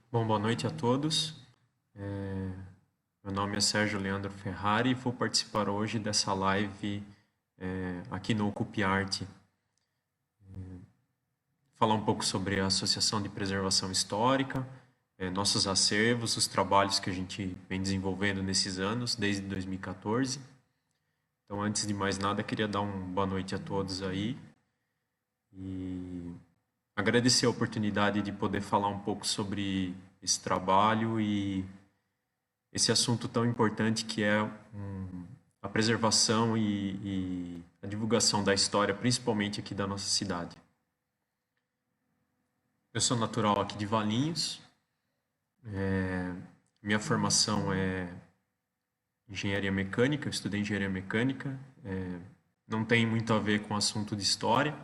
Bom, boa noite a todos. Meu nome é Sérgio Leandro Ferrari e vou participar hoje dessa live aqui no Ocupe Arte. Falar um pouco sobre a Associação de Preservação Histórica, nossos acervos, os trabalhos que a gente vem desenvolvendo nesses anos, desde 2014. Então, antes de mais nada, queria dar uma boa noite a todos aí e agradecer a oportunidade de poder falar um pouco sobre esse trabalho e esse assunto tão importante que é a preservação e a divulgação da história, principalmente aqui da nossa cidade. Eu sou natural aqui de Valinhos, minha formação é engenharia mecânica, eu estudei engenharia mecânica, não tem muito a ver com o assunto de história,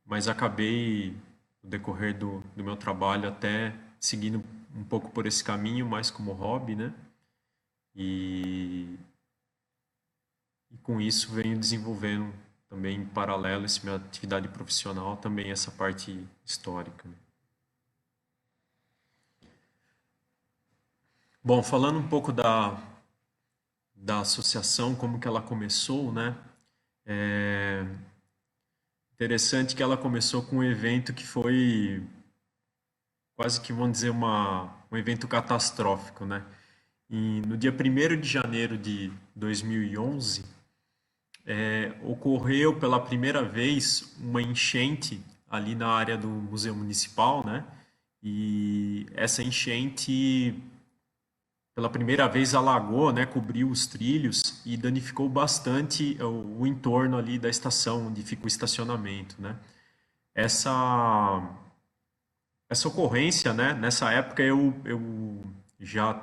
mas acabei, no decorrer do meu trabalho, até seguindo um pouco por esse caminho, mais como hobby, né? E com isso venho desenvolvendo também em paralelo essa minha atividade profissional, também essa parte histórica. Bom, falando um pouco da associação, como que ela começou, né? É interessante que ela começou com um evento que foi quase que, vamos dizer, um evento catastrófico, né? E no dia 1º de janeiro de 2011, ocorreu pela primeira vez uma enchente ali na área do Museu Municipal, né? E essa enchente, pela primeira vez, alagou, né? Cobriu os trilhos e danificou bastante o entorno ali da estação onde fica o estacionamento, né? Essa, essa ocorrência, né? Nessa época eu já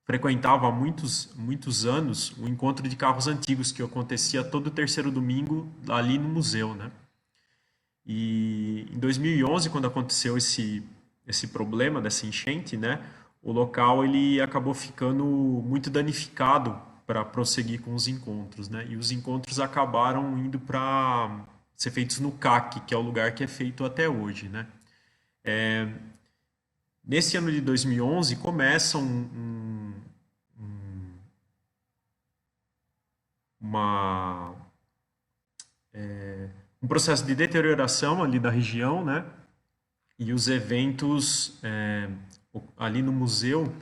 frequentava há muitos anos o encontro de carros antigos que acontecia todo terceiro domingo ali no museu, né? E em 2011, quando aconteceu esse problema dessa enchente, né, o local ele acabou ficando muito danificado para prosseguir com os encontros, né? E os encontros acabaram indo para ser feitos no CAC, que é o lugar que é feito até hoje, né? Nesse ano de 2011 começa uma, um processo de deterioração ali da região, né? E os eventos ali no museu,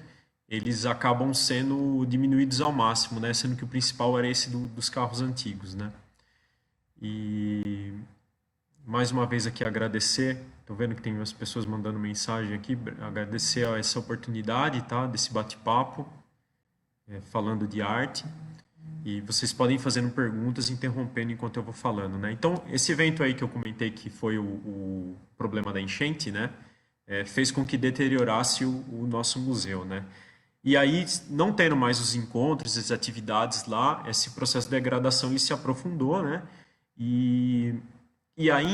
eles acabam sendo diminuídos ao máximo, né? Sendo que o principal era esse dos carros antigos, né? E mais uma vez aqui agradecer, tô vendo que tem umas pessoas mandando mensagem aqui, agradecer a essa oportunidade, tá? Desse bate-papo, falando de arte. E vocês podem ir fazendo perguntas, interrompendo enquanto eu vou falando, né? Então, esse evento aí que eu comentei que foi o problema da enchente, né? Fez com que deteriorasse o nosso museu, né? E aí, não tendo mais os encontros, as atividades lá, esse processo de degradação ele se aprofundou, né? E, e aí,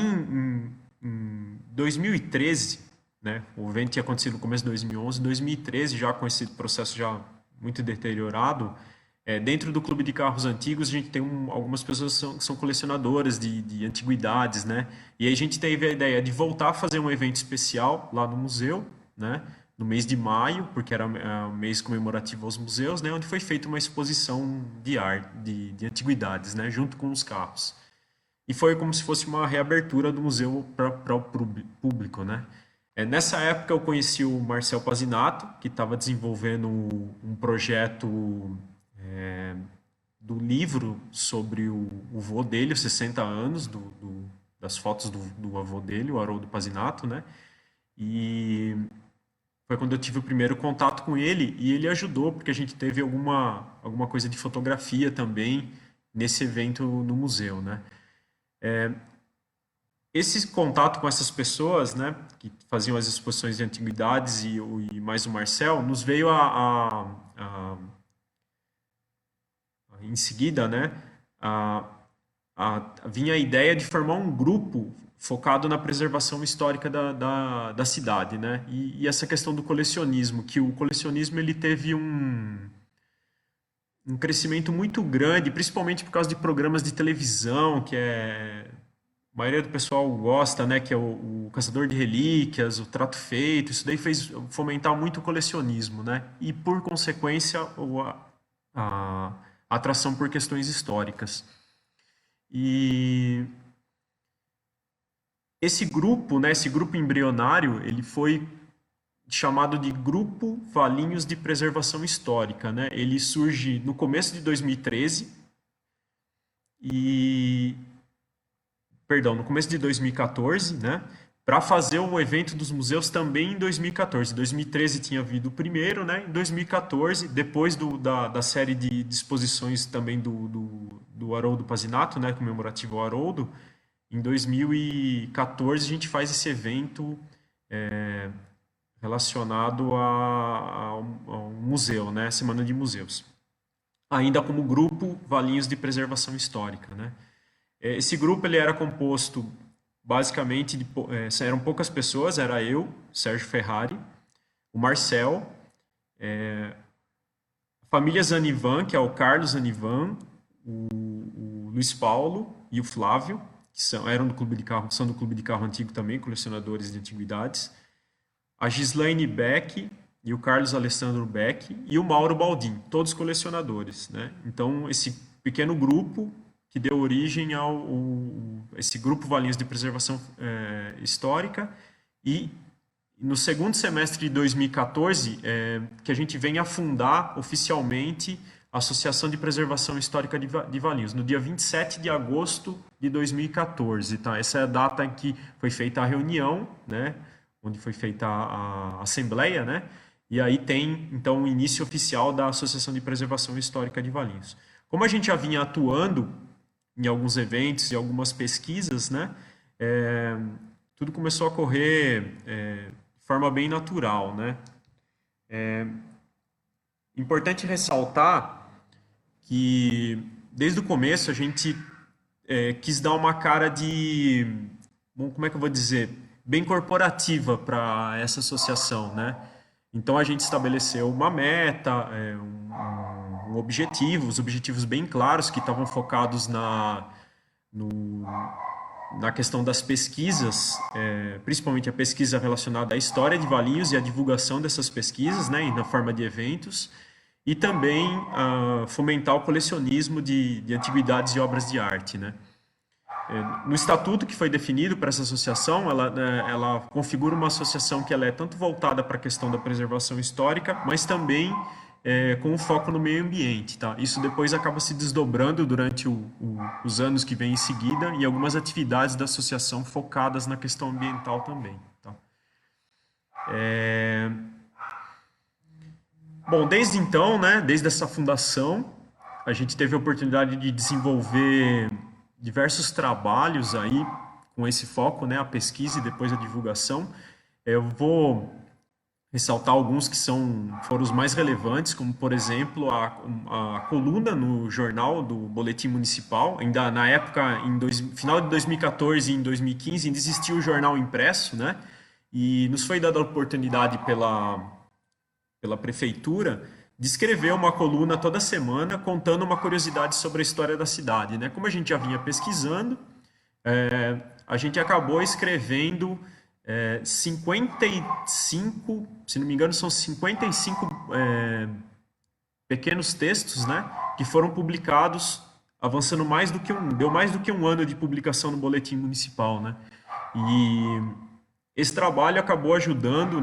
em 2013, né? O evento tinha acontecido no começo de 2011, 2013, já com esse processo já muito deteriorado, dentro do clube de carros antigos, a gente tem algumas pessoas que são colecionadoras de antiguidades, né? E aí a gente teve a ideia de voltar a fazer um evento especial lá no museu, né? No mês de maio, porque era o mês comemorativo aos museus, né? Onde foi feita uma exposição de arte, de antiguidades, né? Junto com os carros. E foi como se fosse uma reabertura do museu para o público, né? Nessa época eu conheci o Marcel Pazinato, que estava desenvolvendo um projeto do livro sobre o avô dele, os 60 anos, das fotos do avô dele, o Haroldo Pazinato, né? E foi quando eu tive o primeiro contato com ele e ele ajudou, porque a gente teve alguma coisa de fotografia também nesse evento no museu, né? Esse contato com essas pessoas, né, que faziam as exposições de antiguidades e mais o Marcel, nos veio em seguida, né, a, vinha a ideia de formar um grupo focado na preservação histórica da cidade, né? E essa questão do colecionismo, que o colecionismo ele teve um crescimento muito grande, principalmente por causa de programas de televisão, que é maioria do pessoal gosta, né, que é o caçador de relíquias, o trato feito, isso daí fez fomentar muito o colecionismo, né? E por consequência a atração por questões históricas. E esse grupo, né, esse grupo embrionário, ele foi chamado de Grupo Valinhos de Preservação Histórica, né? Ele surge no começo de 2013 e, perdão, no começo de 2014, né? Para fazer o evento dos museus também em 2014. Em 2013 tinha havido o primeiro, né? Em 2014, depois da série de exposições também do Haroldo Pazinato, né? Comemorativo ao Haroldo, em 2014 a gente faz esse evento relacionado ao museu, né? Semana de Museus. Ainda como grupo Valinhos de Preservação Histórica, né? Esse grupo ele era composto basicamente eram poucas pessoas, era eu, Sérgio Ferrari, o Marcel, a família Zanivan, que é o Carlos Zanivan, o Luiz Paulo e o Flávio, que eram do clube de carro, são do clube de carro antigo também, colecionadores de antiguidades, a Gislaine Beck e o Carlos Alessandro Beck e o Mauro Baldin, todos colecionadores, né? Então, esse pequeno grupo que deu origem esse grupo Valinhos de Preservação Histórica e no segundo semestre de 2014 que a gente vem a fundar oficialmente a Associação de Preservação Histórica de Valinhos, no dia 27 de agosto de 2014, tá? Essa é a data em que foi feita a reunião, né? Onde foi feita a assembleia, né? E aí tem, então, o início oficial da Associação de Preservação Histórica de Valinhos. Como a gente já vinha atuando em alguns eventos e algumas pesquisas, né? Tudo começou a correr de forma bem natural, né? Importante ressaltar que desde o começo a gente quis dar uma cara de, bom, como é que eu vou dizer, bem corporativa para essa associação, né? Então a gente estabeleceu uma meta, um objetivo, os objetivos bem claros que estavam focados no, na questão das pesquisas, principalmente a pesquisa relacionada à história de Valinhos e a divulgação dessas pesquisas, né, na forma de eventos, e também fomentar o colecionismo de antiguidades e obras de arte, né. No estatuto que foi definido para essa associação, ela configura uma associação que ela é tanto voltada para a questão da preservação histórica, mas também com foco no meio ambiente, tá? Isso depois acaba se desdobrando durante os anos que vêm em seguida em algumas atividades da associação focadas na questão ambiental também, tá? Bom, desde então, né, desde essa fundação, a gente teve a oportunidade de desenvolver diversos trabalhos aí com esse foco, né, a pesquisa e depois a divulgação. Eu vou ressaltar alguns que foram os mais relevantes, como, por exemplo, a coluna no jornal do Boletim Municipal. Ainda na época, final de 2014 e em 2015, ainda existia o jornal impresso, né? E nos foi dada a oportunidade pela prefeitura de escrever uma coluna toda semana contando uma curiosidade sobre a história da cidade, né? Como a gente já vinha pesquisando, a gente acabou escrevendo 55, se não me engano, são 55 pequenos textos, né, que foram publicados, avançando deu mais do que um ano de publicação no Boletim Municipal, né? E esse trabalho acabou ajudando,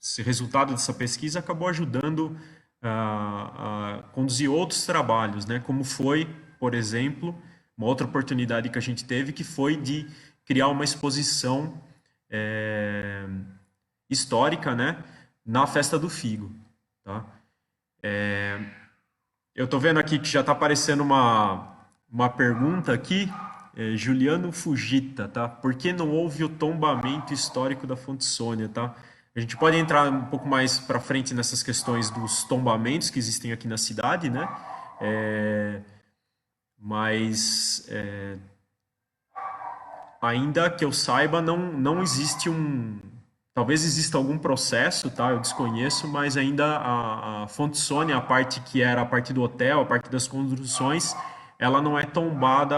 esse resultado dessa pesquisa acabou ajudando a conduzir outros trabalhos, né? Como foi, por exemplo, uma outra oportunidade que a gente teve, que foi de criar uma exposição histórica, né, na Festa do Figo, tá? Eu tô vendo aqui que já tá aparecendo uma pergunta aqui, Juliano Fujita, tá? Por que não houve o tombamento histórico da Fonte Sônia, tá? A gente pode entrar um pouco mais para frente nessas questões dos tombamentos que existem aqui na cidade, né? Mas ainda que eu saiba, não existe talvez exista algum processo, tá? Eu desconheço, mas ainda a Fonte Sônia, a parte que era a parte do hotel, a parte das construções, ela não é tombada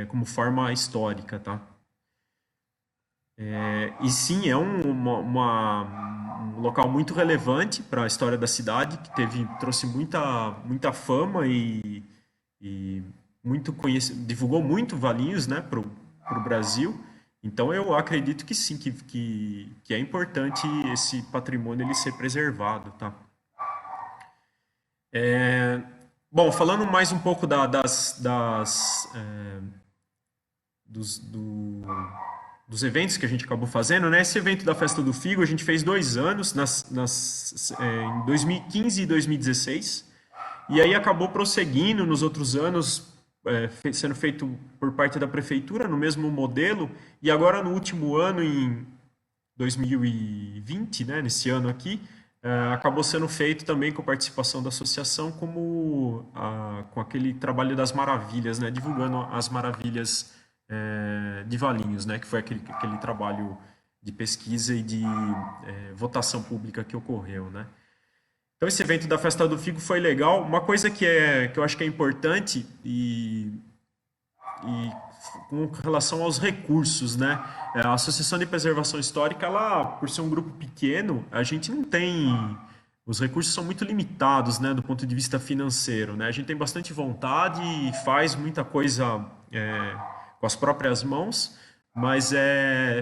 como forma histórica, tá? E sim, é um local muito relevante para a história da cidade, que trouxe muita fama e divulgou muito Valinhos, né, para o Brasil. Então eu acredito que sim, que é importante esse patrimônio ele ser preservado, tá? Bom, falando mais um pouco dos, do- dos eventos que a gente acabou fazendo, né? Esse evento da Festa do Figo, a gente fez 2 anos, em 2015 e 2016, e aí acabou prosseguindo nos outros anos, sendo feito por parte da prefeitura, no mesmo modelo, e agora no último ano, em 2020, né, nesse ano aqui, acabou sendo feito também com participação da associação, com aquele trabalho das maravilhas, né, divulgando as maravilhas de Valinhos, né, que foi aquele trabalho de pesquisa e de votação pública que ocorreu, né. Então esse evento da Festa do Figo foi legal. Uma coisa que eu acho que é importante e com relação aos recursos, né? A Associação de Preservação Histórica, ela, por ser um grupo pequeno, a gente não tem. Os recursos são muito limitados, né, do ponto de vista financeiro, né? A gente tem bastante vontade e faz muita coisa com as próprias mãos, mas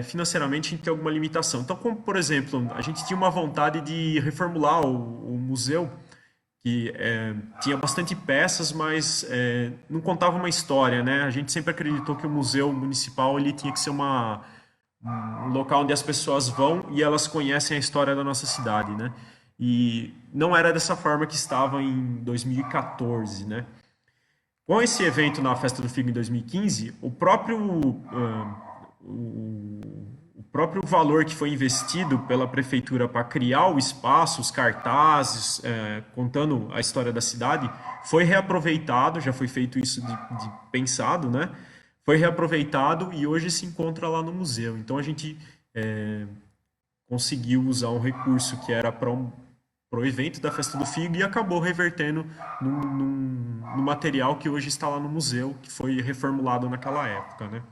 financeiramente a gente tem alguma limitação. Então, como por exemplo, a gente tinha uma vontade de reformular o museu que tinha bastante peças, mas não contava uma história, né? A gente sempre acreditou que o museu municipal ele tinha que ser um local onde as pessoas vão e elas conhecem a história da nossa cidade, né? E não era dessa forma que estava em 2014, né? Com esse evento na Festa do Figo em 2015, o próprio valor que foi investido pela prefeitura para criar o espaço, os cartazes, contando a história da cidade, foi reaproveitado, já foi feito isso de pensado, né? Foi reaproveitado e hoje se encontra lá no museu. Então a gente conseguiu usar um recurso que era para o evento da Festa do Figo e acabou revertendo no material que hoje está lá no museu, que foi reformulado naquela época, né?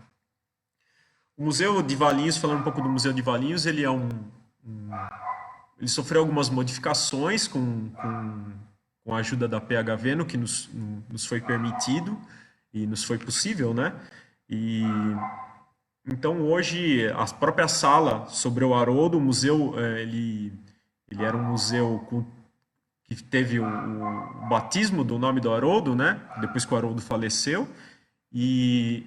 O Museu de Valinhos, falando um pouco do Museu de Valinhos, ele sofreu algumas modificações com a ajuda da PHV, no que nos foi permitido e nos foi possível, né? E então hoje a própria sala sobre o Haroldo, o museu, ele era um museu que teve o batismo do nome do Haroldo, né? Depois que o Haroldo faleceu.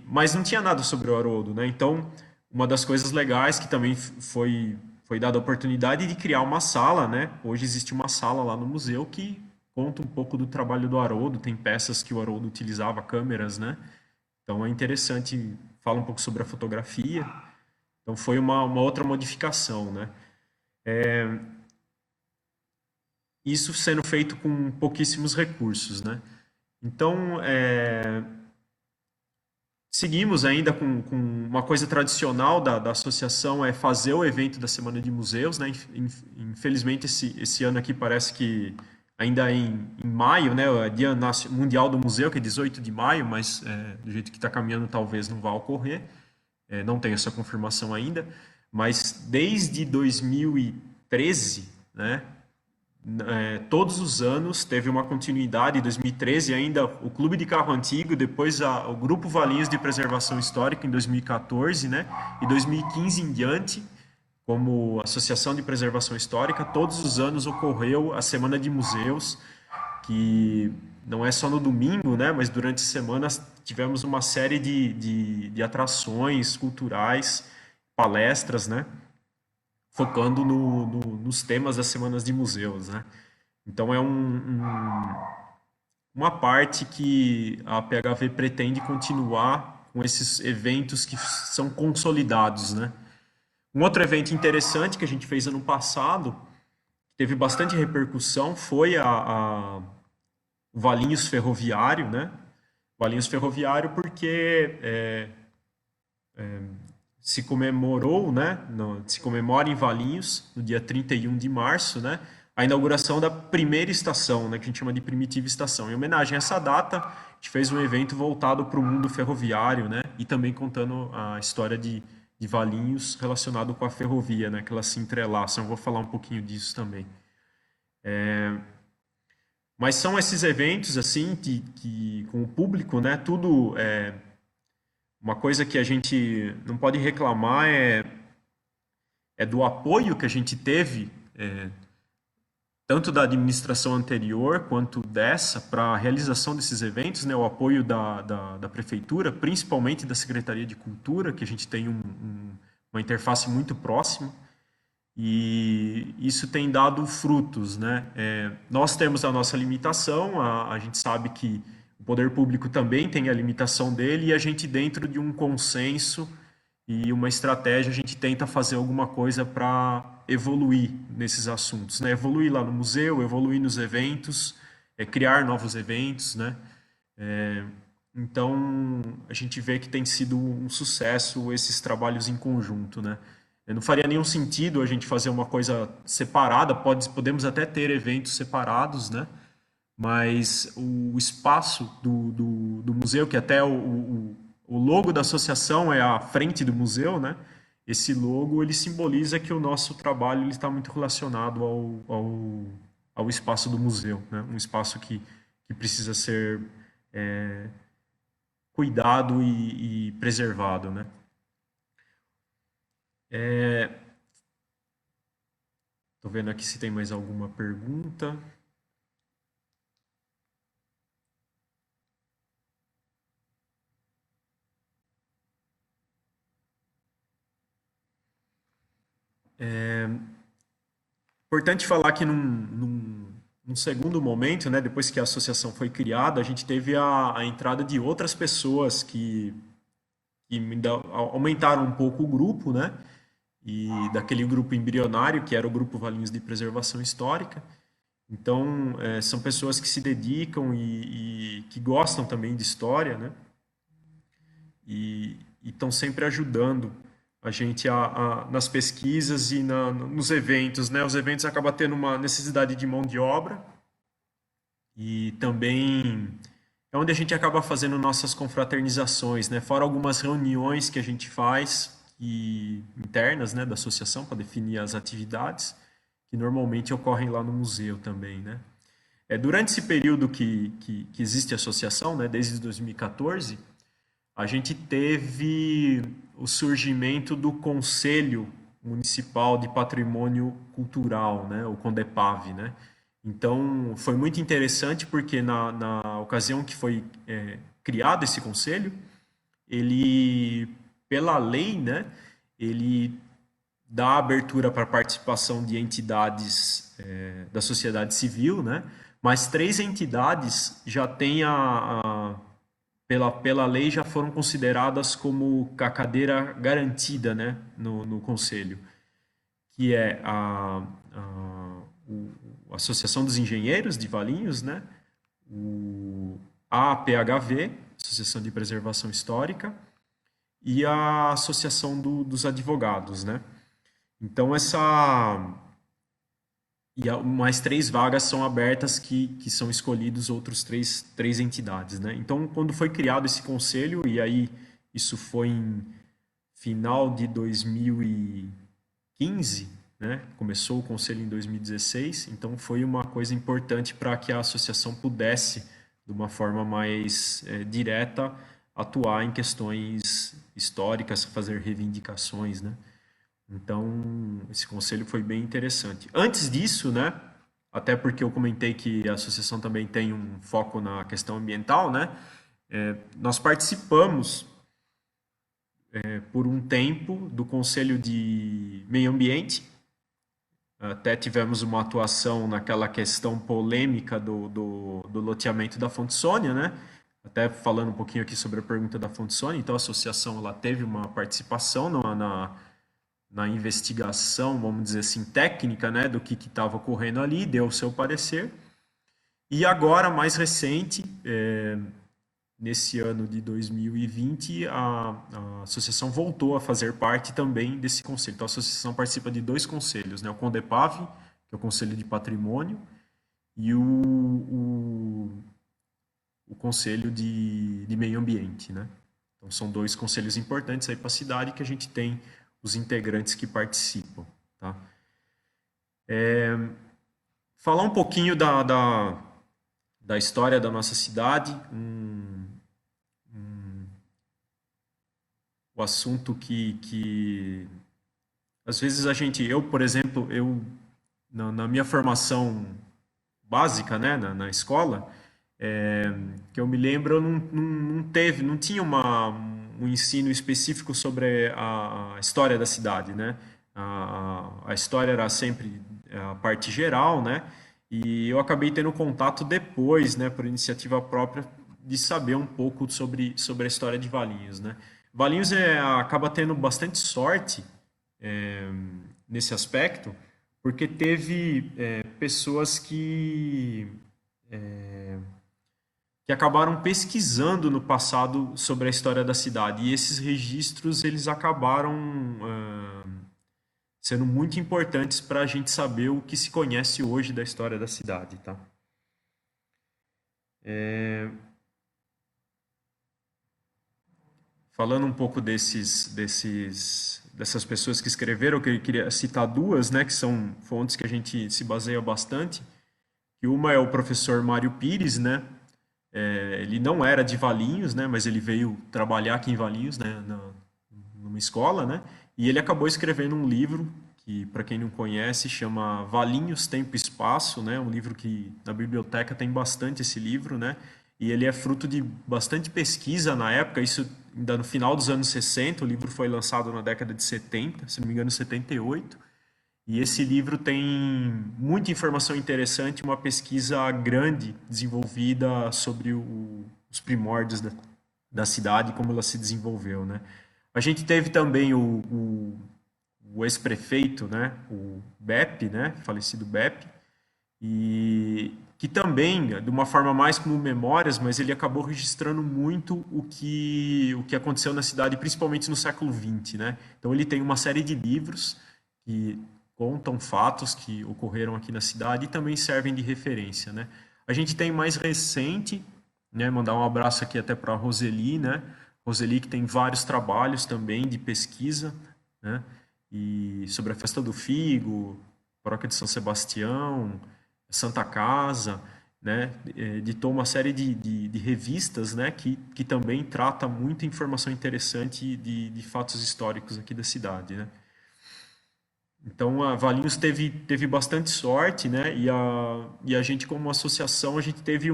Mas não tinha nada sobre o Haroldo, né? Então, uma das coisas legais que também foi dada a oportunidade de criar uma sala, né? Hoje existe uma sala lá no museu que conta um pouco do trabalho do Haroldo, tem peças que o Haroldo utilizava, câmeras, né? Então é interessante, fala um pouco sobre a fotografia. Então foi uma outra modificação, né? Isso sendo feito com pouquíssimos recursos, né? Então, seguimos ainda com uma coisa tradicional da associação, é fazer o evento da Semana de Museus, né? Infelizmente, esse ano aqui parece que ainda em maio, né? O Dia Mundial do Museu, que é 18 de maio, mas do jeito que está caminhando, talvez não vá ocorrer. Não tenho essa confirmação ainda. Mas desde 2013, né? Todos os anos teve uma continuidade. Em 2013 ainda o Clube de Carro Antigo, depois o Grupo Valinhos de Preservação Histórica em 2014, né? E 2015 em diante, como Associação de Preservação Histórica, todos os anos ocorreu a Semana de Museus, que não é só no domingo, né? Mas durante a semana tivemos uma série de atrações culturais, palestras, né? Focando nos temas das semanas de museus, né? Então é uma parte que a PHV pretende continuar com esses eventos que são consolidados, né? Um outro evento interessante que a gente fez ano passado, teve bastante repercussão, foi o Valinhos Ferroviário, né? Valinhos Ferroviário porque se comemora em Valinhos, no dia 31 de março, né, a inauguração da primeira estação, né, que a gente chama de Primitiva Estação. Em homenagem a essa data, a gente fez um evento voltado para o mundo ferroviário, né, e também contando a história de Valinhos relacionado com a ferrovia, né, que elas se entrelaçam. Eu vou falar um pouquinho disso também. Mas são esses eventos, assim, que com o público, né, tudo uma coisa que a gente não pode reclamar é do apoio que a gente teve, tanto da administração anterior quanto dessa, para a realização desses eventos, né, o apoio da prefeitura, principalmente da Secretaria de Cultura, que a gente tem uma interface muito próxima, e isso tem dado frutos, né? Nós temos a nossa limitação, a gente sabe que o poder público também tem a limitação dele, e a gente, dentro de um consenso e uma estratégia, a gente tenta fazer alguma coisa para evoluir nesses assuntos, né? Evoluir lá no museu, evoluir nos eventos, criar novos eventos, né? Então, a gente vê que tem sido um sucesso esses trabalhos em conjunto, né? Não faria nenhum sentido a gente fazer uma coisa separada, podemos até ter eventos separados, né? Mas o espaço do museu, que até o logo da associação é a frente do museu, né? Esse logo, ele simboliza que o nosso trabalho ele está muito relacionado ao espaço do museu, né? Um espaço que precisa ser cuidado e preservado, né? Tô vendo aqui se tem mais alguma pergunta. Importante falar que num segundo momento, né, depois que a associação foi criada, a gente teve a entrada de outras pessoas que aumentaram um pouco o grupo, né? E daquele grupo embrionário, que era o Grupo Valinhos de Preservação Histórica. Então, são pessoas que se dedicam e que gostam também de história, né? E estão sempre ajudando a gente nas pesquisas e nos eventos, né? Os eventos acabam tendo uma necessidade de mão de obra e também é onde a gente acaba fazendo nossas confraternizações, né? Fora algumas reuniões que a gente faz internas, né, da associação para definir as atividades que normalmente ocorrem lá no museu também, né? Durante esse período que existe a associação, né, desde 2014, a gente teve o surgimento do Conselho Municipal de Patrimônio Cultural, né, o CONDEPAV, né? Então, foi muito interessante porque na ocasião que foi criado esse conselho, ele, pela lei, né, ele dá abertura para a participação de entidades da sociedade civil, né? Mas três entidades já têm pela lei já foram consideradas como a cadeira garantida, né, no conselho, que é a Associação dos Engenheiros de Valinhos, né, a APHV, Associação de Preservação Histórica, e a Associação dos Advogados, né? Então mais três vagas são abertas que são escolhidos outros três entidades, né? Então, quando foi criado esse conselho, e aí isso foi em final de 2015, né? Começou o conselho em 2016, então foi uma coisa importante para que a associação pudesse, de uma forma mais direta, atuar em questões históricas, fazer reivindicações, né? Então, esse conselho foi bem interessante. Antes disso, né, até porque eu comentei que a associação também tem um foco na questão ambiental, né, nós participamos por um tempo do Conselho de Meio Ambiente, até tivemos uma atuação naquela questão polêmica do loteamento da Fonte Sônia, né, até falando um pouquinho aqui sobre a pergunta da Fonte Sônia, então a associação ela teve uma participação na investigação, vamos dizer assim, técnica, né, do que estava ocorrendo ali, deu o seu parecer. E agora, mais recente, nesse ano de 2020, a associação voltou a fazer parte também desse conselho. Então, a associação participa de dois conselhos, né, o CONDEPAV, que é o Conselho de Patrimônio, e o Conselho de Meio Ambiente, né? Então, são dois conselhos importantes aí para a cidade que a gente tem os integrantes que participam, tá? Falar um pouquinho da história da nossa cidade, o assunto que às vezes eu, por exemplo, na minha formação básica, né, na escola, que eu me lembro, eu não tinha um ensino específico sobre a história da cidade, né? A história era sempre a parte geral, né? E eu acabei tendo contato depois, né, por iniciativa própria, de saber um pouco sobre a história de Valinhos, né? Valinhos acaba tendo bastante sorte nesse aspecto, porque teve pessoas que acabaram pesquisando no passado sobre a história da cidade. E esses registros eles acabaram sendo muito importantes para a gente saber o que se conhece hoje da história da cidade, tá? Falando um pouco dessas pessoas que escreveram, que eu queria citar duas, né, que são fontes que a gente se baseia bastante. Que uma é o professor Mário Pires, né? Ele não era de Valinhos, né? Mas ele veio trabalhar aqui em Valinhos, né? Numa escola, né? E ele acabou escrevendo um livro que, para quem não conhece, chama Valinhos, Tempo e Espaço, né? Um livro que na biblioteca tem bastante esse livro, né? E ele é fruto de bastante pesquisa na época, isso ainda no final dos anos 60, o livro foi lançado na década de 70, se não me engano, 78. E esse livro tem muita informação interessante, uma pesquisa grande desenvolvida sobre os primórdios da cidade, como ela se desenvolveu, né? A gente teve também o ex-prefeito, né? O Beppe, né? Falecido Beppe, e que também, de uma forma mais como memórias, mas ele acabou registrando muito o que aconteceu na cidade, principalmente no século XX, né? Então ele tem uma série de livros que contam fatos que ocorreram aqui na cidade e também servem de referência, né? A gente tem mais recente, né? Mandar um abraço aqui até para a Roseli, né? Roseli que tem vários trabalhos também de pesquisa, né? E sobre a festa do Figo, Paróquia de São Sebastião, Santa Casa, né? Editou uma série de revistas, né? Que também trata muita informação interessante de fatos históricos aqui da cidade, né? Então, a Valinhos teve bastante sorte, né? E a gente, como associação, a gente teve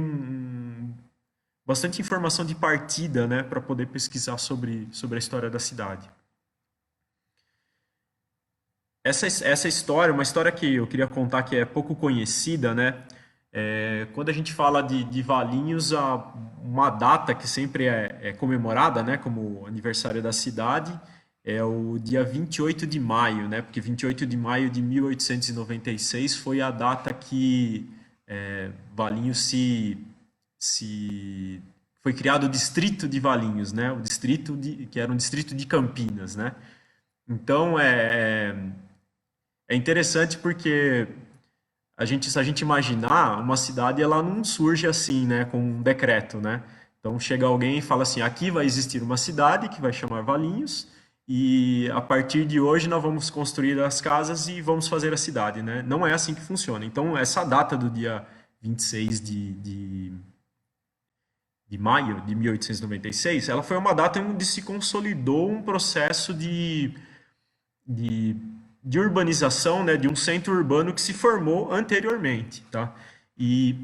bastante informação de partida, né? Para poder pesquisar sobre a história da cidade. Essa história, uma história que eu queria contar que é pouco conhecida, né? Quando a gente fala de Valinhos, uma data que sempre é comemorada, né? Como aniversário da cidade, é o dia 28 de maio, né? Porque 28 de maio de 1896 foi a data que Valinhos se foi criado o distrito de Valinhos, né? O distrito que era um distrito de Campinas, né? Então é interessante porque se a gente imaginar, uma cidade ela não surge assim, né, com um decreto, né? Então chega alguém e fala assim, aqui vai existir uma cidade que vai chamar Valinhos e a partir de hoje nós vamos construir as casas e vamos fazer a cidade, né? Não é assim que funciona. Então essa data do dia 26 de maio de 1896, ela foi uma data onde se consolidou um processo de, de urbanização, né, de um centro urbano que se formou anteriormente, tá? E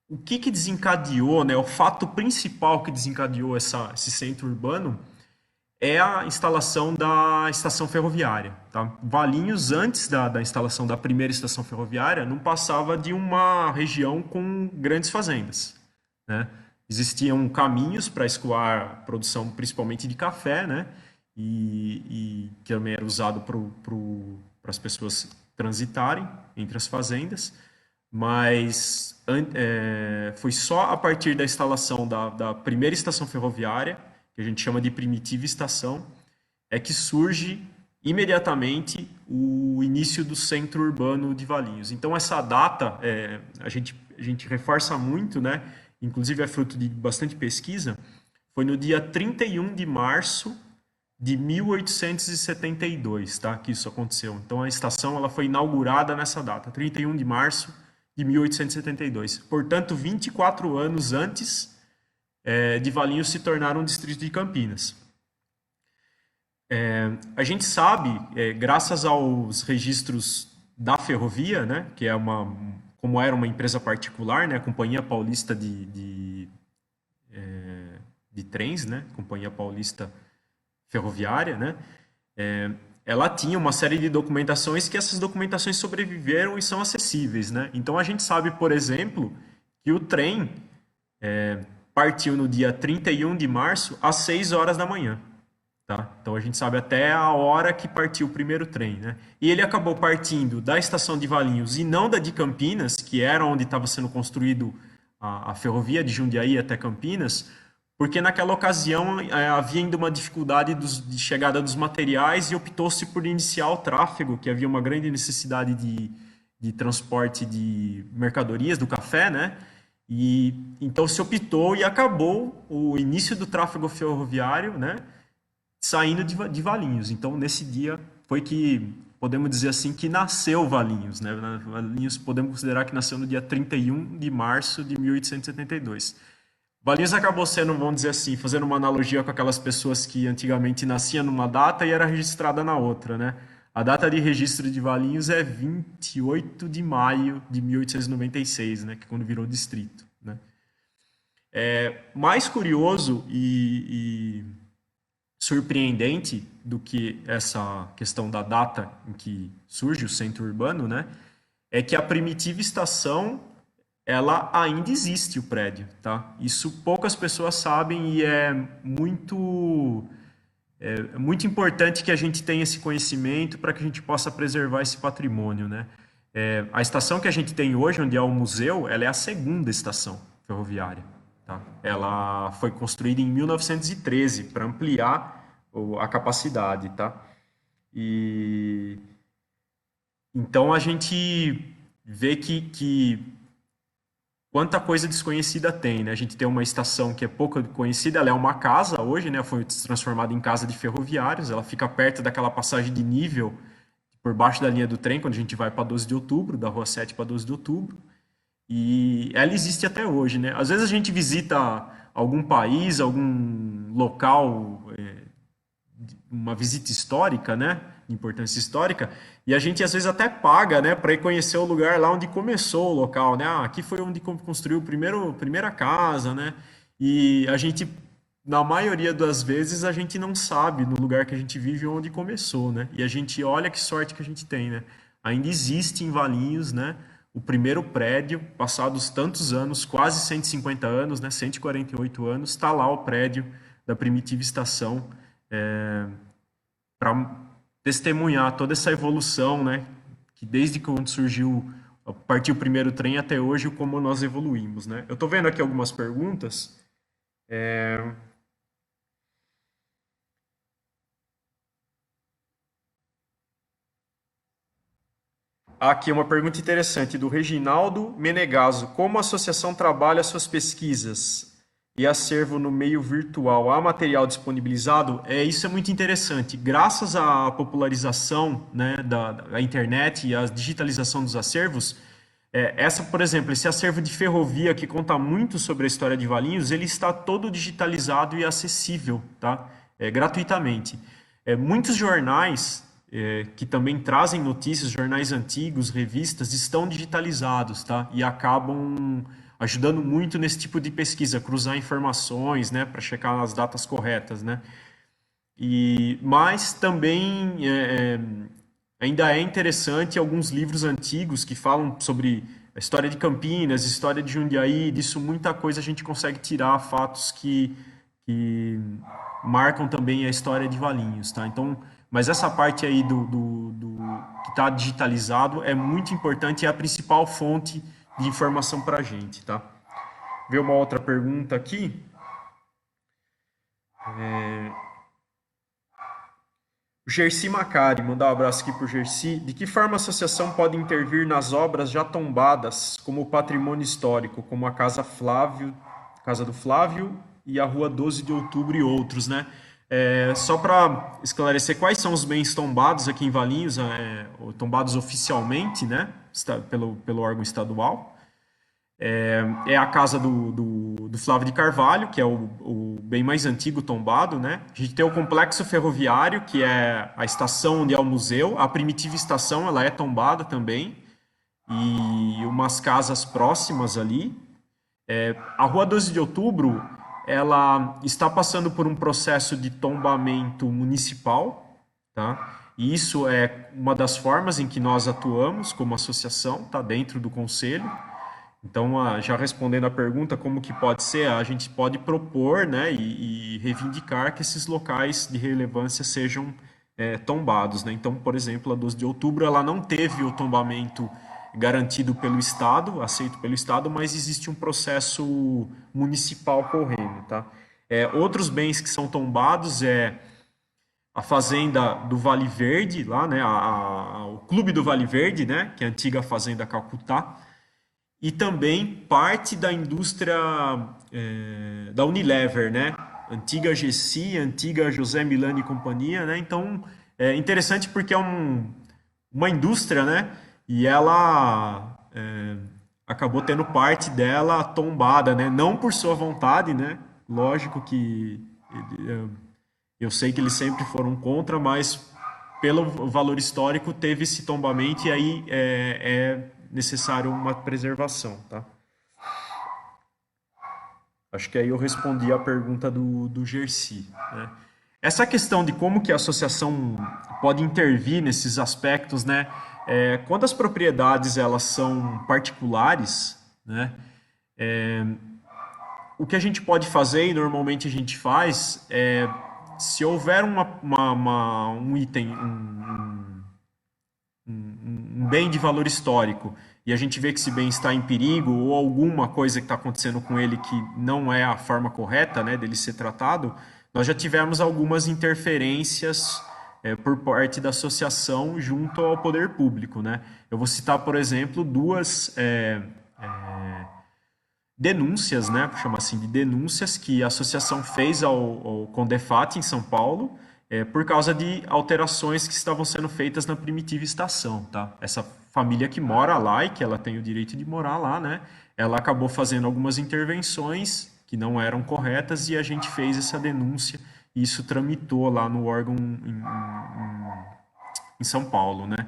o que desencadeou, né, o fato principal que desencadeou esse centro urbano é a instalação da estação ferroviária, tá? Valinhos, antes da instalação da primeira estação ferroviária, não passava de uma região com grandes fazendas, né? Existiam caminhos para escoar produção principalmente de café, né? E que também era usado para as pessoas transitarem entre as fazendas, mas foi só a partir da instalação da primeira estação ferroviária, que a gente chama de primitiva estação, é que surge imediatamente o início do centro urbano de Valinhos. Então, essa data, a gente reforça muito, né? Inclusive é fruto de bastante pesquisa, foi no dia 31 de março de 1872, tá? Que isso aconteceu. Então, a estação ela foi inaugurada nessa data, 31 de março de 1872. Portanto, 24 anos antes de Valinhos se tornar um distrito de Campinas. A gente sabe, graças aos registros da ferrovia, né, que é como era uma empresa particular, né, a Companhia Paulista de Trens, né, Companhia Paulista Ferroviária, né, ela tinha uma série de documentações que essas documentações sobreviveram e são acessíveis, né. Então a gente sabe, por exemplo, que o trem partiu no dia 31 de março às 6 horas da manhã. Tá? Então a gente sabe até a hora que partiu o primeiro trem, né? E ele acabou partindo da estação de Valinhos e não da de Campinas, que era onde estava sendo construído a ferrovia de Jundiaí até Campinas, porque naquela ocasião havia ainda uma dificuldade de chegada dos materiais e optou-se por iniciar o tráfego, que havia uma grande necessidade de transporte de mercadorias, do café, né? E então se optou e acabou o início do tráfego ferroviário, né? Saindo de Valinhos. Então, nesse dia foi que podemos dizer assim que nasceu Valinhos, né? Valinhos podemos considerar que nasceu no dia 31 de março de 1872. Valinhos acabou sendo, vamos dizer assim, fazendo uma analogia com aquelas pessoas que antigamente nasciam numa data e era registrada na outra, né? A data de registro de Valinhos é 28 de maio de 1896, né? Que é quando virou distrito, né? Mais curioso surpreendente do que essa questão da data em que surge o centro urbano, né? É que a primitiva estação ela ainda existe o prédio, tá? Isso poucas pessoas sabem e é muito importante que a gente tenha esse conhecimento para que a gente possa preservar esse patrimônio, né? A estação que a gente tem hoje, onde é o museu, ela é a segunda estação ferroviária, tá? Ela foi construída em 1913 para ampliar a capacidade, tá? E então a gente vê que quanta coisa desconhecida tem, né? A gente tem uma estação que é pouco conhecida, ela é uma casa hoje, né? Foi transformada em casa de ferroviários, ela fica perto daquela passagem de nível por baixo da linha do trem, quando a gente vai para 12 de outubro, da Rua 7 para 12 de outubro. E ela existe até hoje, né? Às vezes a gente visita algum país, algum local, uma visita histórica, né? De importância histórica, e a gente às vezes até paga, né, para ir conhecer o lugar lá onde começou o local, né? Ah, aqui foi onde construiu primeira casa, né? E a gente, na maioria das vezes, a gente não sabe no lugar que a gente vive onde começou, né? E a gente olha que sorte que a gente tem, né? Ainda existe em Valinhos, né? O primeiro prédio, passados tantos anos, quase 150 anos, né? 148 anos, está lá o prédio da primitiva estação, para testemunhar toda essa evolução, né? Que desde quando partiu o primeiro trem até hoje, como nós evoluímos, né? Eu estou vendo aqui algumas perguntas. Aqui uma pergunta interessante do Reginaldo Menegaso. Como a associação trabalha suas pesquisas e acervo no meio virtual? Há material disponibilizado? Isso é muito interessante. Graças à popularização, né, da internet e à digitalização dos acervos, por exemplo, esse acervo de ferrovia que conta muito sobre a história de Valinhos, ele está todo digitalizado e acessível, tá? Gratuitamente. Muitos jornais que também trazem notícias, jornais antigos, revistas, estão digitalizados, tá? E acabam ajudando muito nesse tipo de pesquisa, cruzar informações, né, para checar as datas corretas, né? Mas também ainda é interessante alguns livros antigos que falam sobre a história de Campinas, história de Jundiaí, disso muita coisa a gente consegue tirar, fatos que marcam também a história de Valinhos, tá? Então, mas essa parte aí do que está digitalizado é muito importante e é a principal fonte de informação para a gente, tá? Ver uma outra pergunta aqui. O Gersi Macari, mandar um abraço aqui para o Gersi. De que forma a associação pode intervir nas obras já tombadas, como o patrimônio histórico, como a Casa do Flávio e a Rua 12 de Outubro e outros, né? Só para esclarecer quais são os bens tombados aqui em Valinhos, tombados oficialmente, né? Pelo órgão estadual. É a casa do Flávio de Carvalho, que é o bem mais antigo tombado, né? A gente tem o complexo ferroviário, que é a estação onde é o museu. A primitiva estação, ela é tombada também. E umas casas próximas ali. A Rua 12 de Outubro, ela está passando por um processo de tombamento municipal, tá? E isso é uma das formas em que nós atuamos como associação, tá? Dentro do conselho. Então, já respondendo à pergunta, como que pode ser, a gente pode propor, né, e reivindicar que esses locais de relevância sejam tombados, né? Então, por exemplo, a 12 de outubro, ela não teve o tombamento garantido pelo Estado, aceito pelo Estado, mas existe um processo municipal correndo, tá? Outros bens que são tombados é a fazenda do Vale Verde, lá, né, o Clube do Vale Verde, né, que é a antiga fazenda Calcutá, e também parte da indústria da Unilever, né? Antiga GC, antiga José Milani e Companhia, né? Então é interessante porque é uma indústria, né? E ela acabou tendo parte dela tombada, né? Não por sua vontade, né? Lógico que eu sei que eles sempre foram contra, mas pelo valor histórico teve esse tombamento e aí é necessário uma preservação, tá? Acho que aí eu respondi a pergunta do Gersi, né? Essa questão de como que a associação pode intervir nesses aspectos, né? Quando as propriedades elas são particulares, né? O que a gente pode fazer e normalmente a gente faz é se houver um item, um bem de valor histórico e a gente vê que esse bem está em perigo ou alguma coisa que está acontecendo com ele que não é a forma correta, né, dele ser tratado, nós já tivemos algumas interferências por parte da associação junto ao poder público, né? Eu vou citar, por exemplo, duas denúncias, né, por chamar assim, de denúncias que a associação fez ao Condefat em São Paulo, por causa de alterações que estavam sendo feitas na primitiva estação, tá? Essa família que mora lá e que ela tem o direito de morar lá, né? Ela acabou fazendo algumas intervenções que não eram corretas e a gente fez essa denúncia e isso tramitou lá no órgão em São Paulo, né?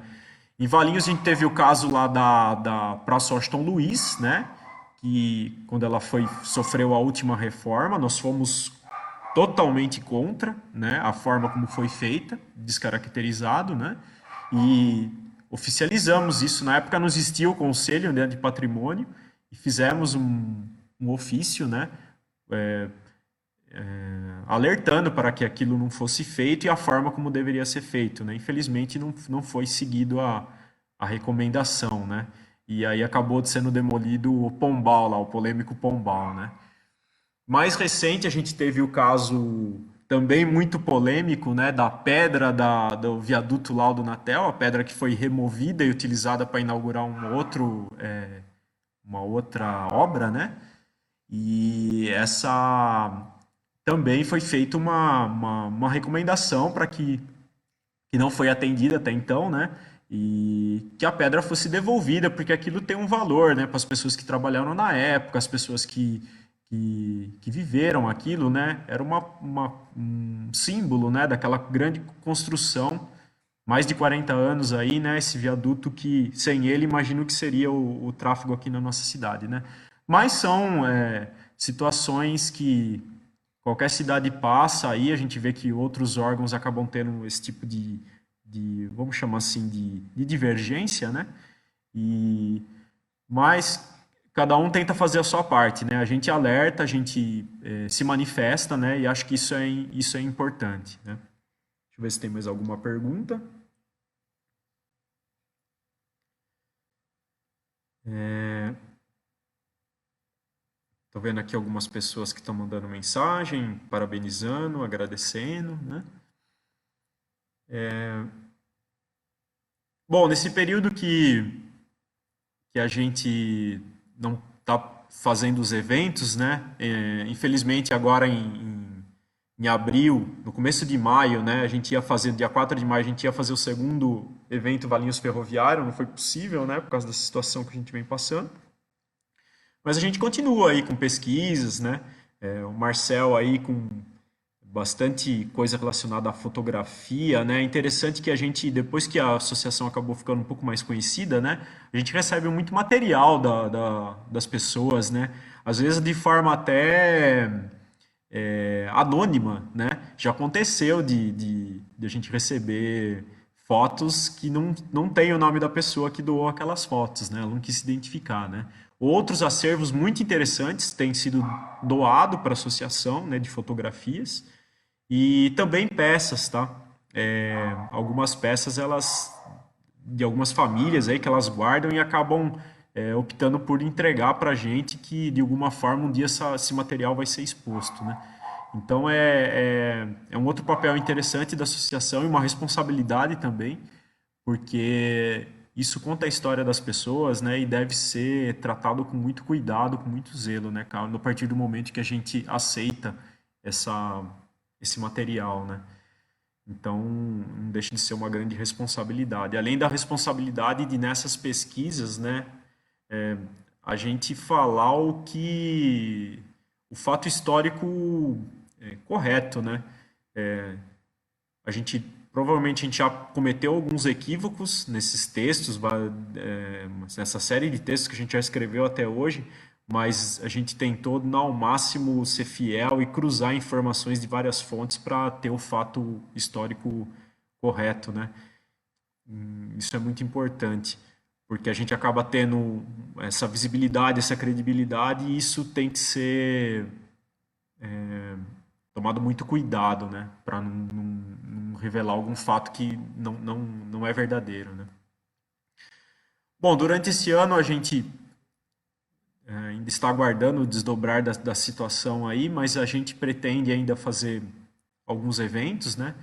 Em Valinhos a gente teve o caso lá da Praça Washington Luiz, né? Que quando ela sofreu a última reforma, nós fomos totalmente contra, né? A forma como foi feita, descaracterizado, né? E oficializamos isso. Na época não existia o Conselho, né, de Patrimônio e fizemos um ofício, né? Alertando para que aquilo não fosse feito e a forma como deveria ser feito, né? Infelizmente não foi seguido a recomendação, né? E aí acabou sendo demolido o Pombal lá, o polêmico Pombal, né? Mais recente a gente teve o caso também muito polêmico, né, da pedra do viaduto Laudo Natel, a pedra que foi removida e utilizada para inaugurar uma outra obra, né? E essa também foi feita uma recomendação para que não foi atendida até então, né? E que a pedra fosse devolvida, porque aquilo tem um valor, né? Para as pessoas que trabalharam na época, as pessoas que viveram aquilo, né? Era um símbolo, né? Daquela grande construção, mais de 40 anos aí, né? Esse viaduto que, sem ele, imagino que seria o tráfego aqui na nossa cidade, né? Mas são situações que qualquer cidade passa, aí a gente vê que outros órgãos acabam tendo esse tipo vamos chamar assim, de divergência, né? E, mas cada um tenta fazer a sua parte, né? A gente alerta, a gente se manifesta, né? E acho que isso é importante, né? Deixa eu ver se tem mais alguma pergunta. Tô vendo aqui algumas pessoas que estão mandando mensagem, parabenizando, agradecendo, né? Bom, nesse período que a gente não está fazendo os eventos, né? Infelizmente agora em abril, no começo de maio, né? A gente ia fazer, dia 4 de maio, a gente ia fazer o segundo evento Valinhos Ferroviário, não foi possível, né? Por causa da situação que a gente vem passando. Mas a gente continua aí com pesquisas, né? O Marcel aí com bastante coisa relacionada à fotografia, né? É interessante que a gente, depois que a associação acabou ficando um pouco mais conhecida, né? A gente recebe muito material das pessoas, né? Às vezes de forma até anônima, né? Já aconteceu de a gente receber fotos que não tem o nome da pessoa que doou aquelas fotos, né? Ela não quis se identificar, né? Outros acervos muito interessantes têm sido doado para a associação, né, de fotografias e também peças, tá? Algumas peças elas de algumas famílias aí que elas guardam e acabam optando por entregar para a gente que de alguma forma um dia esse material vai ser exposto, né? Então é um outro papel interessante da associação e uma responsabilidade também, porque isso conta a história das pessoas, né? E deve ser tratado com muito cuidado, com muito zelo, né, cara? A partir do momento que a gente aceita essa, esse material, né? Então, não deixa de ser uma grande responsabilidade. Além da responsabilidade de nessas pesquisas, né, a gente falar o fato histórico correto, né? A gente provavelmente a gente já cometeu alguns equívocos nesses textos, nessa série de textos que a gente já escreveu até hoje, mas a gente tentou ao máximo ser fiel e cruzar informações de várias fontes para ter o fato histórico correto, né? Isso é muito importante, porque a gente acaba tendo essa visibilidade, essa credibilidade, e isso tem que ser tomado muito cuidado, né? Para não revelar algum fato que não é verdadeiro, né? Bom, durante esse ano a gente ainda está aguardando o desdobrar da situação aí, mas a gente pretende ainda fazer alguns eventos, né?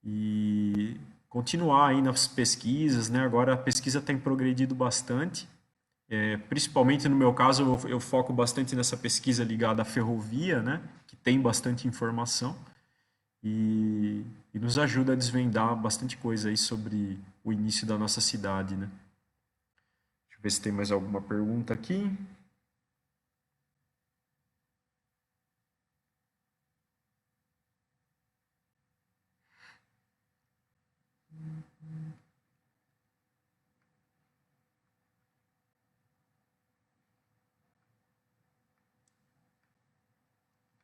E continuar aí nas pesquisas, né? Agora a pesquisa tem progredido bastante. Principalmente no meu caso, eu foco bastante nessa pesquisa ligada à ferrovia, né? Que tem bastante informação e nos ajuda a desvendar bastante coisa aí sobre o início da nossa cidade, né? Deixa eu ver se tem mais alguma pergunta aqui.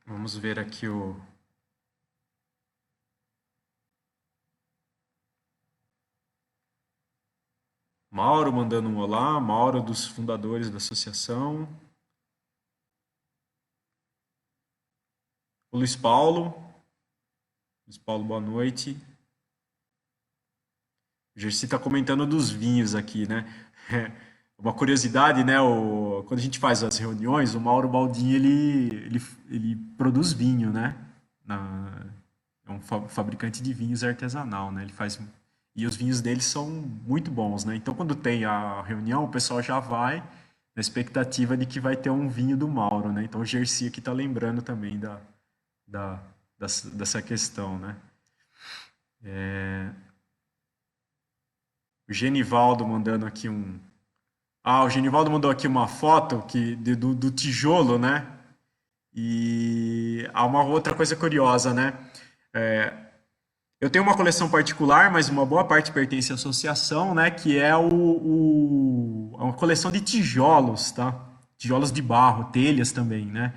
Vamos ver aqui o Mauro mandando um olá, Mauro dos fundadores da associação. O Luiz Paulo, boa noite. O Gersi está comentando dos vinhos aqui, né? Uma curiosidade, né? Quando a gente faz as reuniões, o Mauro Baldin ele produz vinho, né? É um fabricante de vinhos artesanal, né? Ele faz e os vinhos dele são muito bons, né? Então, quando tem a reunião, o pessoal já vai na expectativa de que vai ter um vinho do Mauro, né? Então, o Gersi aqui está lembrando também da, dessa questão, né? O Genivaldo mandando aqui um. Ah, o Genivaldo mandou aqui uma foto do tijolo, né? E há uma outra coisa curiosa, né? Eu tenho uma coleção particular, mas uma boa parte pertence à associação, né? Que é é uma coleção de tijolos, tá? Tijolos de barro, telhas também, né?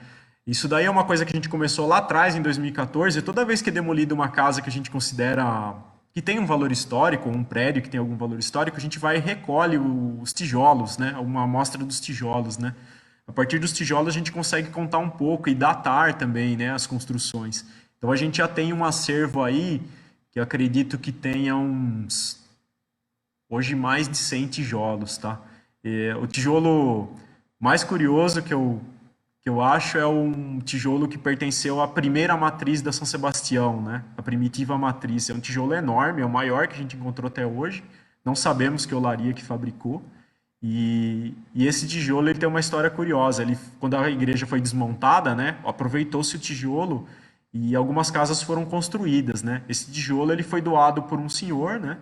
Isso daí é uma coisa que a gente começou lá atrás, em 2014. Toda vez que é demolida uma casa que a gente considera que tem um valor histórico, um prédio que tem algum valor histórico, a gente vai e recolhe os tijolos, né? Uma amostra dos tijolos, né? A partir dos tijolos a gente consegue contar um pouco e datar também, né, as construções. Então a gente já tem um acervo aí que eu acredito que tenha hoje mais de 100 tijolos, tá? O tijolo mais curioso que eu acho é um tijolo que pertenceu à primeira matriz da São Sebastião, né? A primitiva matriz. É um tijolo enorme, é o maior que a gente encontrou até hoje. Não sabemos que olaria que fabricou. E esse tijolo ele tem uma história curiosa. Ele, quando a igreja foi desmontada, né, aproveitou-se o tijolo e algumas casas foram construídas, né? Esse tijolo ele foi doado por um senhor, né,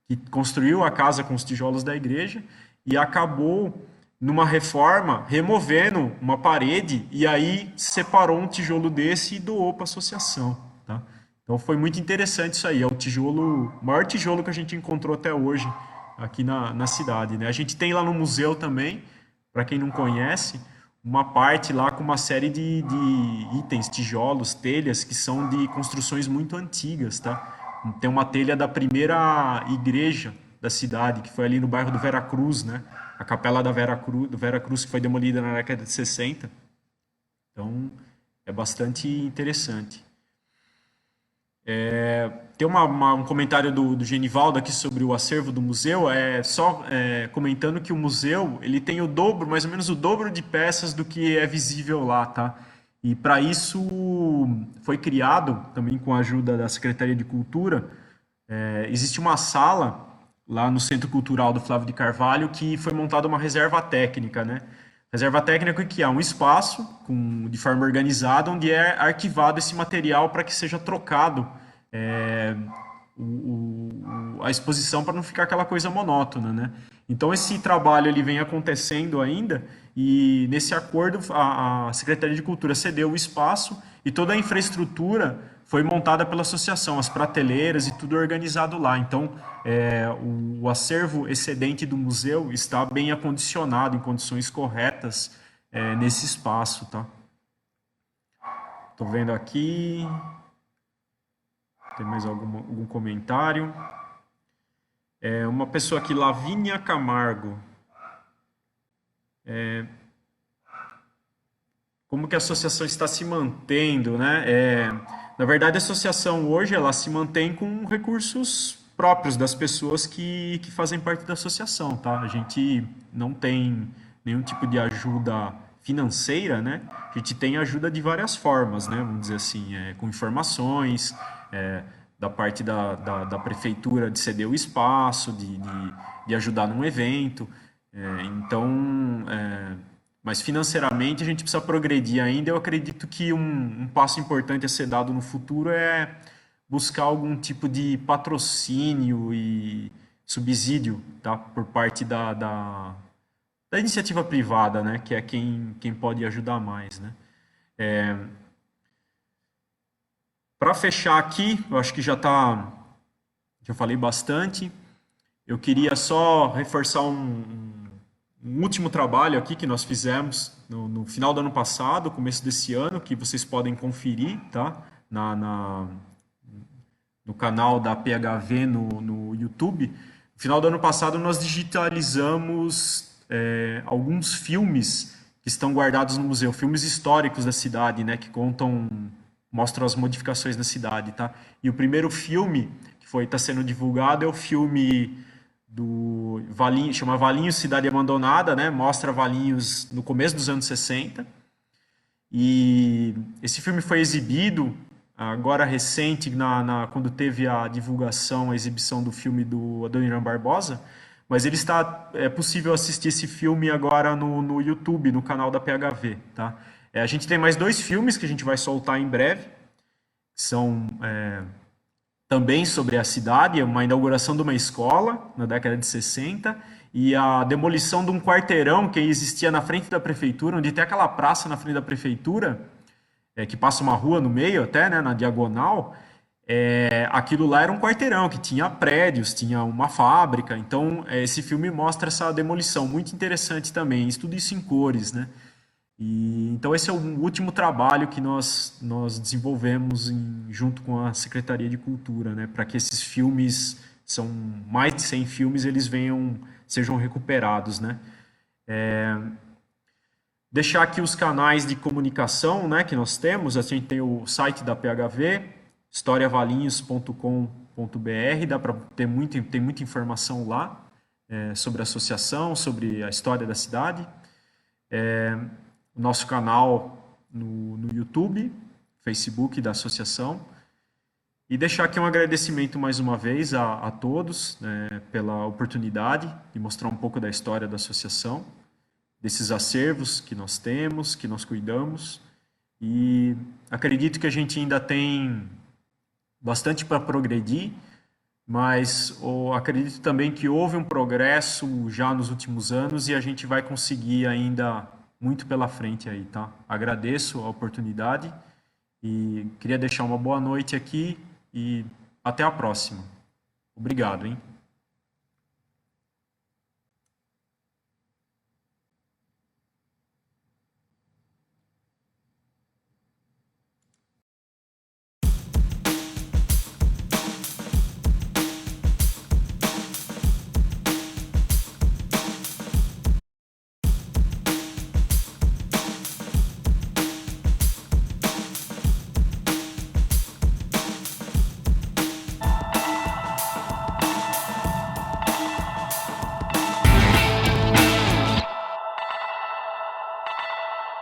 que construiu a casa com os tijolos da igreja e acabou numa reforma removendo uma parede e aí separou um tijolo desse e doou para a associação, tá? Então foi muito interessante isso aí. É o tijolo, o maior tijolo que a gente encontrou até hoje aqui na cidade, né? A gente tem lá no museu também, para quem não conhece, uma parte lá com uma série de itens, tijolos, telhas que são de construções muito antigas, tá? Tem uma telha da primeira igreja da cidade, que foi ali no bairro do Vera Cruz, né? A capela da Vera Cruz, do Vera Cruz que foi demolida na década de 60. Então, é bastante interessante. Tem um comentário do Genivaldo aqui sobre o acervo do museu, comentando que o museu ele tem o dobro, mais ou menos o dobro de peças do que é visível lá, tá? E para isso foi criado, também com a ajuda da Secretaria de Cultura, existe uma sala lá no Centro Cultural do Flávio de Carvalho que foi montada uma reserva técnica, né? Reserva técnica que é um espaço de forma organizada onde é arquivado esse material para que seja trocado é, a exposição para não ficar aquela coisa monótona, né? Então esse trabalho ele vem acontecendo ainda e nesse acordo a Secretaria de Cultura cedeu o espaço e toda a infraestrutura foi montada pela associação, as prateleiras e tudo organizado lá. Então o acervo excedente do museu está bem acondicionado, em condições corretas nesse espaço, tá? Tô vendo aqui. Tem mais algum comentário? Uma pessoa aqui, Lavínia Camargo. Como que a associação está se mantendo, né? Na verdade, a associação hoje ela se mantém com recursos próprios das pessoas que fazem parte da associação, tá? A gente não tem nenhum tipo de ajuda financeira, né? A gente tem ajuda de várias formas, né? Vamos dizer assim, com informações, da parte da prefeitura de ceder o espaço, de ajudar num evento. Então, mas financeiramente a gente precisa progredir ainda. Eu acredito que um passo importante a ser dado no futuro é buscar algum tipo de patrocínio e subsídio, tá? Por parte da iniciativa privada, né? Que é quem pode ajudar mais, né? Para fechar aqui, eu acho que já falei bastante. Eu queria só reforçar um último trabalho aqui que nós fizemos no final do ano passado, começo desse ano, que vocês podem conferir, tá? No canal da PHV no YouTube. No final do ano passado, nós digitalizamos alguns filmes que estão guardados no museu, filmes históricos da cidade, né? Que mostram as modificações da cidade, tá? E o primeiro filme que está sendo divulgado é o filme do Valinhos, chama Valinhos Cidade Abandonada, né? Mostra Valinhos no começo dos anos 60. E esse filme foi exibido agora recente, quando teve a divulgação, a exibição do filme do Adoniran Barbosa, mas é possível assistir esse filme agora no YouTube, no canal da PHV, tá? A gente tem mais dois filmes que a gente vai soltar em breve, que são também sobre a cidade, uma inauguração de uma escola na década de 60 e a demolição de um quarteirão que existia na frente da prefeitura, onde tem aquela praça na frente da prefeitura, que passa uma rua no meio até, né, na diagonal. Aquilo lá era um quarteirão que tinha prédios, tinha uma fábrica. Então, esse filme mostra essa demolição, muito interessante também. Tudo isso em cores, né? Então, esse é o último trabalho que nós desenvolvemos junto com a Secretaria de Cultura, né? Para que esses filmes, são mais de 100 filmes, eles sejam recuperados, né? Deixar aqui os canais de comunicação, né, que nós temos. A gente tem o site da PHV, historiavalinhos.com.br, dá para tem muita informação lá sobre a associação, sobre a história da cidade. o nosso canal no YouTube, Facebook da associação. E deixar aqui um agradecimento mais uma vez a todos, né, pela oportunidade de mostrar um pouco da história da associação, desses acervos que nós temos, que nós cuidamos. E acredito que a gente ainda tem bastante para progredir, mas acredito também que houve um progresso já nos últimos anos e a gente vai conseguir ainda muito pela frente aí, tá? Agradeço a oportunidade e queria deixar uma boa noite aqui e até a próxima. Obrigado, hein?